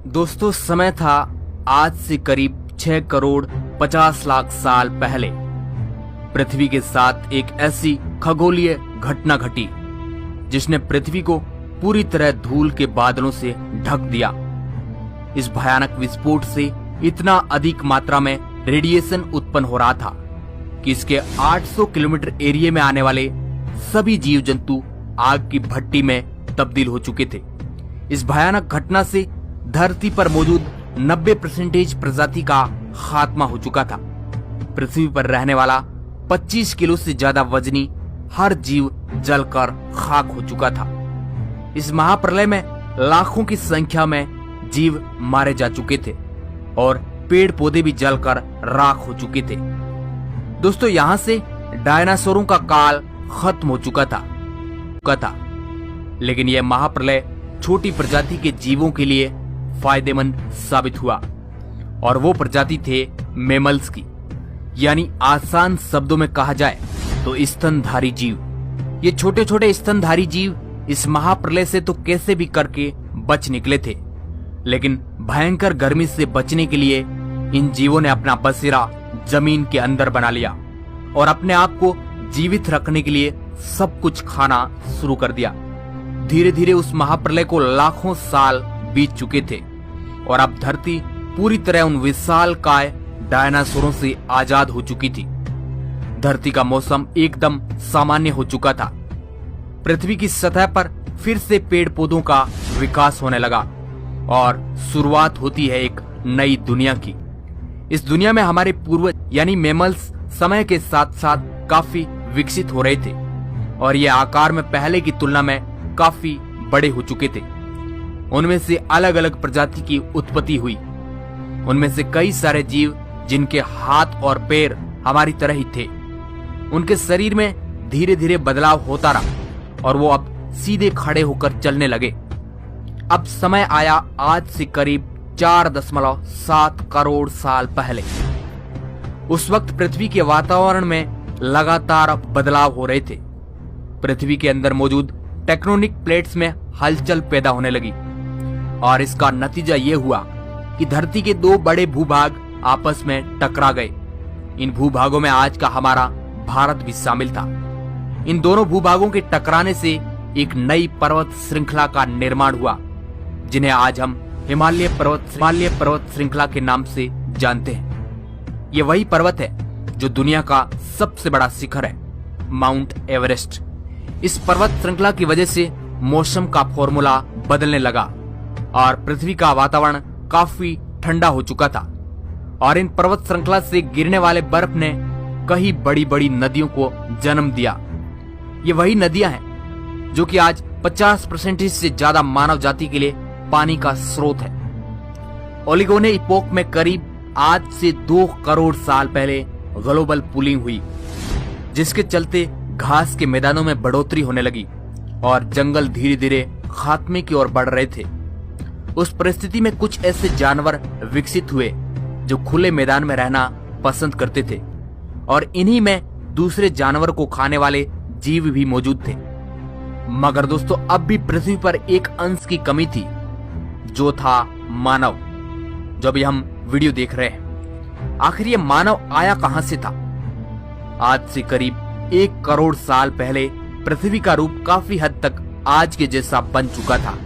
दोस्तों, समय था आज से करीब 6 करोड़ 50 लाख साल पहले। पृथ्वी के साथ एक ऐसी खगोलीय घटना घटी जिसने पृथ्वी को पूरी तरह धूल के बादलों से ढक दिया। इस भयानक विस्फोट से इतना अधिक मात्रा में रेडिएशन उत्पन्न हो रहा था कि इसके 800 किलोमीटर एरिया में आने वाले सभी जीव जंतु आग की भट्टी में तब्दील हो चुके थे। इस भयानक घटना से धरती पर मौजूद 90% प्रजाति का खात्मा हो चुका था। पृथ्वी पर रहने वाला 25 किलो से ज्यादा वजनी हर जीव जलकर खाक हो चुका था। इस महाप्रलय में लाखों की संख्या में जीव मारे जा चुके थे और पेड़ पौधे भी जलकर राख हो चुके थे। दोस्तों, यहाँ से डायनासोरों का काल खत्म हो चुका था। लेकिन यह महाप्रलय छोटी प्रजाति के जीवों के लिए फायदेमंद साबित हुआ और वो प्रजाति थे मैमल्स की, यानी आसान शब्दों में कहा जाए तो स्तनधारी जीव। ये छोटे छोटे स्तनधारी जीव इस महाप्रलय से तो कैसे भी करके बच निकले थे, लेकिन भयंकर गर्मी से बचने के लिए इन जीवों ने अपना बसेरा जमीन के अंदर बना लिया और अपने आप को जीवित रखने के लिए सब कुछ खाना शुरू कर दिया। धीरे धीरे उस महाप्रलय को लाखों साल बीत चुके थे और अब धरती पूरी तरह उन विशालकाय डायनासोरों से आजाद हो चुकी थी। धरती का मौसम एकदम सामान्य हो चुका था। पृथ्वी की सतह पर फिर से पेड़ पौधों का विकास होने लगा और शुरुआत होती है एक नई दुनिया की। इस दुनिया में हमारे पूर्वज यानी मैमल्स समय के साथ साथ काफी विकसित हो रहे थे और ये आकार में पहले की तुलना में काफी बड़े हो चुके थे। उनमें से अलग अलग प्रजाति की उत्पत्ति हुई। उनमें से कई सारे जीव जिनके हाथ और पैर हमारी तरह ही थे, उनके शरीर में धीरे धीरे बदलाव होता रहा और वो अब सीधे खड़े होकर चलने लगे। अब समय आया आज से करीब 4.7 करोड़ साल पहले। उस वक्त पृथ्वी के वातावरण में लगातार बदलाव हो रहे थे। पृथ्वी के अंदर मौजूद टेक्टोनिक प्लेट्स में हलचल पैदा होने लगी और इसका नतीजा ये हुआ कि धरती के 2 बड़े भूभाग आपस में टकरा गए। इन भूभागों में आज का हमारा भारत भी शामिल था। इन दोनों भूभागों के टकराने से एक नई पर्वत श्रृंखला का निर्माण हुआ, जिन्हें आज हम हिमालय पर्वत श्रृंखला के नाम से जानते हैं। ये वही पर्वत है जो दुनिया का सबसे बड़ा शिखर है, माउंट एवरेस्ट। इस पर्वत श्रृंखला की वजह से मौसम का फॉर्मूला बदलने लगा और पृथ्वी का वातावरण काफी ठंडा हो चुका था और इन पर्वत श्रृंखला से गिरने वाले बर्फ ने कई बड़ी बड़ी नदियों को जन्म दिया। ये वही नदियां हैं जो कि आज 50% से ज्यादा मानव जाति के लिए पानी का स्रोत है। ओलिगोने इपोक में करीब आज से 2 करोड़ साल पहले ग्लोबल कूलिंग हुई, जिसके चलते घास के मैदानों में बढ़ोतरी होने लगी और जंगल धीरे धीरे खात्मे की ओर बढ़ रहे थे। उस परिस्थिति में कुछ ऐसे जानवर विकसित हुए जो खुले मैदान में रहना पसंद करते थे और इन्हीं में दूसरे जानवर को खाने वाले जीव भी मौजूद थे। मगर दोस्तों, अब भी पृथ्वी पर एक अंश की कमी थी, जो था मानव। जो अभी हम वीडियो देख रहे हैं, आखिर ये मानव आया कहां से था? आज से करीब 1 करोड़ साल पहले पृथ्वी का रूप काफी हद तक आज के जैसा बन चुका था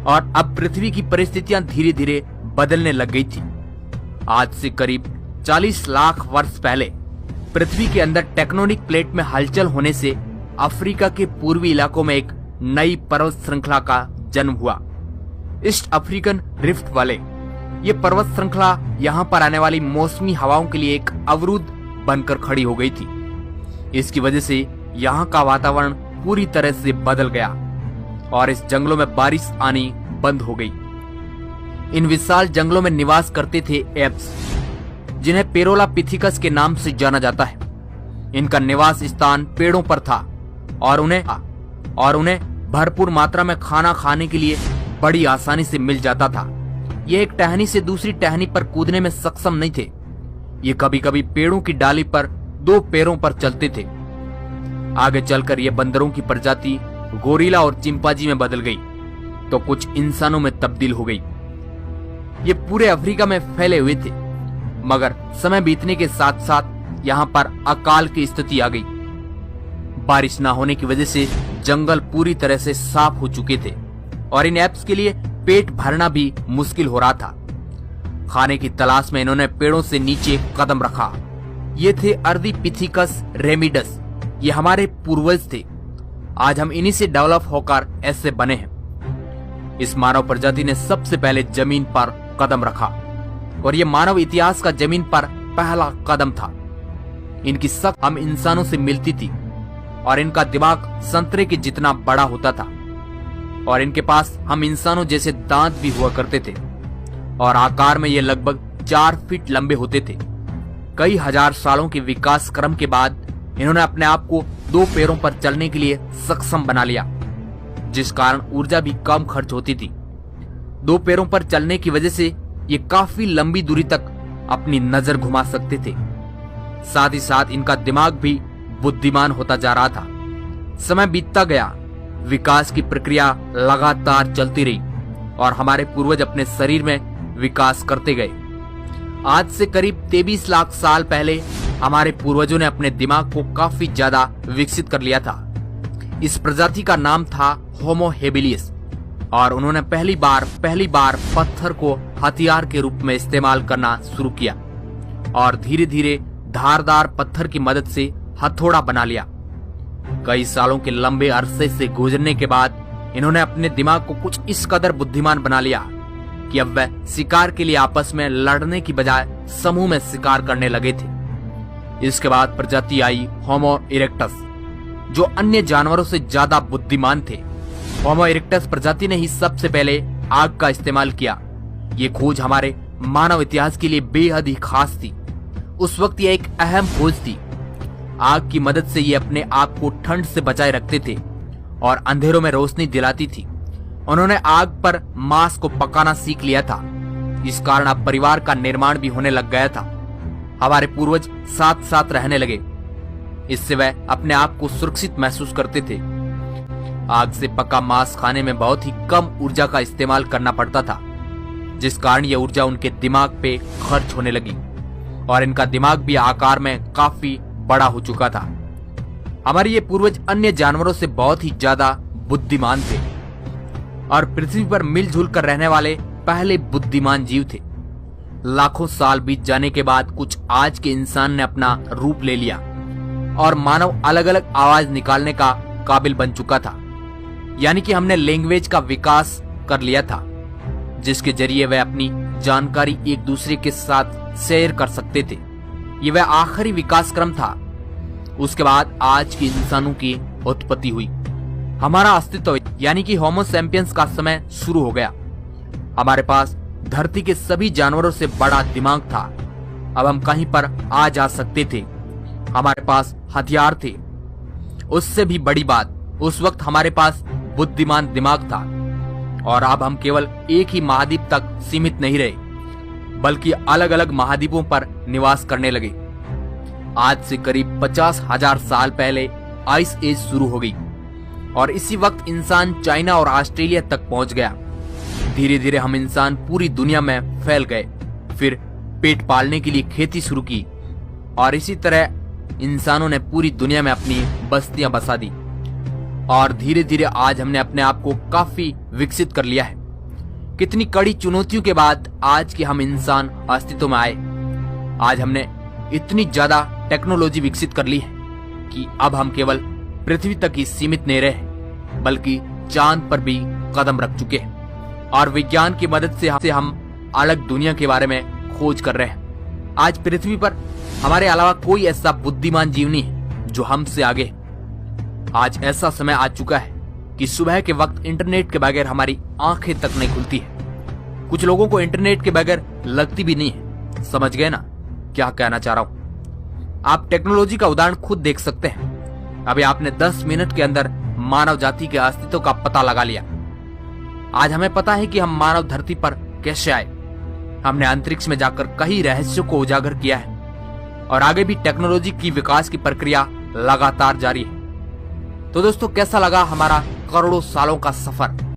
और अब पृथ्वी की परिस्थितियां धीरे धीरे बदलने लग गई थी। आज से करीब 40 लाख वर्ष पहले पृथ्वी के अंदर टेक्टोनिक प्लेट में हलचल होने से अफ्रीका के पूर्वी इलाकों में एक नई पर्वत श्रृंखला का जन्म हुआ, ईस्ट अफ्रीकन रिफ्ट वाले। ये पर्वत श्रृंखला यहाँ पर आने वाली मौसमी हवाओं के लिए एक अवरुद्ध बनकर खड़ी हो गई थी। इसकी वजह से यहाँ का वातावरण पूरी तरह से बदल गया और इस जंगलों में बारिश आनी बंद हो गई। इन विशाल जंगलों में निवास करते थे एप्स, जिन्हें पेरोलापिथिकस के नाम से जाना जाता है। इनका निवास स्थान पेड़ों पर था और उन्हें भरपूर मात्रा में खाना खाने के लिए बड़ी आसानी से मिल जाता था। ये एक टहनी से दूसरी टहनी पर कूदने में सक्षम नहीं थे। ये कभी कभी पेड़ों की डाली पर 2 पैरों पर चलते थे। आगे चलकर ये बंदरों की प्रजाति गोरिल्ला और चिंपांजी में बदल गई तो कुछ इंसानों में तब्दील हो गई। ये पूरे अफ्रीका में फैले हुए थे, मगर समय बीतने के साथ साथ यहाँ पर अकाल की स्थिति आ गई। बारिश न होने की वजह से जंगल पूरी तरह से साफ हो चुके थे और इन एप्स के लिए पेट भरना भी मुश्किल हो रहा था। खाने की तलाश में इन्होंने पेड़ों से नीचे कदम रखा। ये थे अर्धीपिथिकस रेमिडस। ये हमारे पूर्वज थे। आज हम इन्हीं से डेवलप होकर ऐसे बने हैं। इस मानव प्रजाति ने सबसे पहले जमीन पर कदम रखा और ये मानव इतिहास का जमीन पर पहला कदम था। इनकी शक्ल हम इंसानों से मिलती थी और इनका दिमाग संतरे के जितना बड़ा होता था और इनके पास हम इंसानों जैसे दांत भी हुआ करते थे और आकार में ये लगभग 4 फीट लंबे होते थे। कई हजार सालों के विकास क्रम के बाद इन्होंने अपने आप को 2 पैरों पर चलने के लिए सक्षम बना लिया, जिस कारण ऊर्जा भी कम खर्च होती थी। 2 पैरों पर चलने की वजह से ये काफी लंबी दूरी तक अपनी नजर घुमा सकते थे। साथ ही साथ इनका दिमाग भी बुद्धिमान होता जा रहा था। समय बीतता गया, विकास की प्रक्रिया लगातार चलती रही और हमारे पूर्वज अपने शरीर में विकास करते गए। आज से करीब 23 लाख साल पहले हमारे पूर्वजों ने अपने दिमाग को काफी ज्यादा विकसित कर लिया था। इस प्रजाति का नाम था होमो हेबिलिस और उन्होंने पहली बार पत्थर को हथियार के रूप में इस्तेमाल करना शुरू किया और धीरे धीरे धारदार पत्थर की मदद से हथौड़ा बना लिया। कई सालों के लंबे अरसे से गुजरने के बाद इन्होंने अपने दिमाग को कुछ इस कदर बुद्धिमान बना लिया कि अब वह शिकार के लिए आपस में लड़ने की बजाय समूह में शिकार करने लगे थे। इसके बाद प्रजाति आई होमो इरेक्टस, जो अन्य जानवरों से ज्यादा बुद्धिमान थे। होमो इरेक्टस प्रजाति ने ही सबसे पहले आग का इस्तेमाल किया। ये खोज हमारे मानव इतिहास के लिए बेहद ही खास थी। उस वक्त यह एक अहम खोज थी। आग की मदद से ये अपने आप को ठंड से बचाए रखते थे और अंधेरों में रोशनी दिलाती थी। उन्होंने आग पर मांस को पकाना सीख लिया था। इस कारण अब परिवार का निर्माण भी होने लग गया था। हमारे पूर्वज साथ साथ रहने लगे। इससे वह अपने आप को सुरक्षित महसूस करते थे। आग से पका मांस खाने में बहुत ही कम ऊर्जा का इस्तेमाल करना पड़ता था, जिस कारण यह ऊर्जा उनके दिमाग पे खर्च होने लगी और इनका दिमाग भी आकार में काफी बड़ा हो चुका था। हमारे ये पूर्वज अन्य जानवरों से बहुत ही ज्यादा बुद्धिमान थे और पृथ्वी पर मिलजुल कर रहने वाले पहले बुद्धिमान जीव थे। लाखों साल बीत जाने के बाद कुछ आज के इंसान ने अपना रूप ले लिया और मानव अलग अलग आवाज निकालने का काबिल बन चुका था। यानी कि हमने लैंग्वेज का विकास कर लिया था, जिसके जरिए वह अपनी जानकारी एक दूसरे के साथ शेयर कर सकते थे। ये वह आखिरी विकास क्रम था। उसके बाद आज के इंसानों की उत्पत्ति हुई। हमारा अस्तित्व यानी कि होमो सैपियंस का समय शुरू हो गया। हमारे पास धरती के सभी जानवरों से बड़ा दिमाग था। अब हम कहीं पर आ जा सकते थे। हमारे पास हथियार थे। उससे भी बड़ी बात, उस वक्त हमारे पास बुद्धिमान दिमाग था और अब हम केवल एक ही महाद्वीप तक सीमित नहीं रहे, बल्कि अलग अलग महाद्वीपों पर निवास करने लगे। आज से करीब 50,000 साल पहले आइस एज शुरू हो गई और इसी वक्त इंसान चाइना और ऑस्ट्रेलिया तक पहुंच गया। धीरे धीरे हम इंसान पूरी दुनिया में फैल गए। फिर पेट पालने के लिए खेती शुरू की और इसी तरह इंसानों ने पूरी दुनिया में अपनी बस्तियां बसा दी और धीरे धीरे आज हमने अपने आप को काफी विकसित कर लिया है। कितनी कड़ी चुनौतियों के बाद आज के हम इंसान अस्तित्व में आए। आज हमने इतनी ज्यादा टेक्नोलॉजी विकसित कर ली है कि अब हम केवल पृथ्वी तक ही सीमित नहीं रहे, बल्कि चांद पर भी कदम रख चुके हैं और विज्ञान की मदद से हम अलग दुनिया के बारे में खोज कर रहे हैं। आज पृथ्वी पर हमारे अलावा कोई ऐसा बुद्धिमान जीव नहीं है जो हमसे आगे है। आज ऐसा समय आ चुका है कि सुबह के वक्त इंटरनेट के बगैर हमारी आंखें तक नहीं खुलती है। कुछ लोगों को इंटरनेट के बगैर लगती भी नहीं है। समझ गए ना क्या कहना चाह रहा हूं? आप टेक्नोलॉजी का उदाहरण खुद देख सकते हैं। अभी आपने 10 मिनट के अंदर मानव जाति के अस्तित्व का पता लगा लिया। आज हमें पता है कि हम मानव धरती पर कैसे आए। हमने अंतरिक्ष में जाकर कई रहस्यों को उजागर किया है और आगे भी टेक्नोलॉजी की विकास की प्रक्रिया लगातार जारी है। तो दोस्तों, कैसा लगा हमारा करोड़ों सालों का सफर?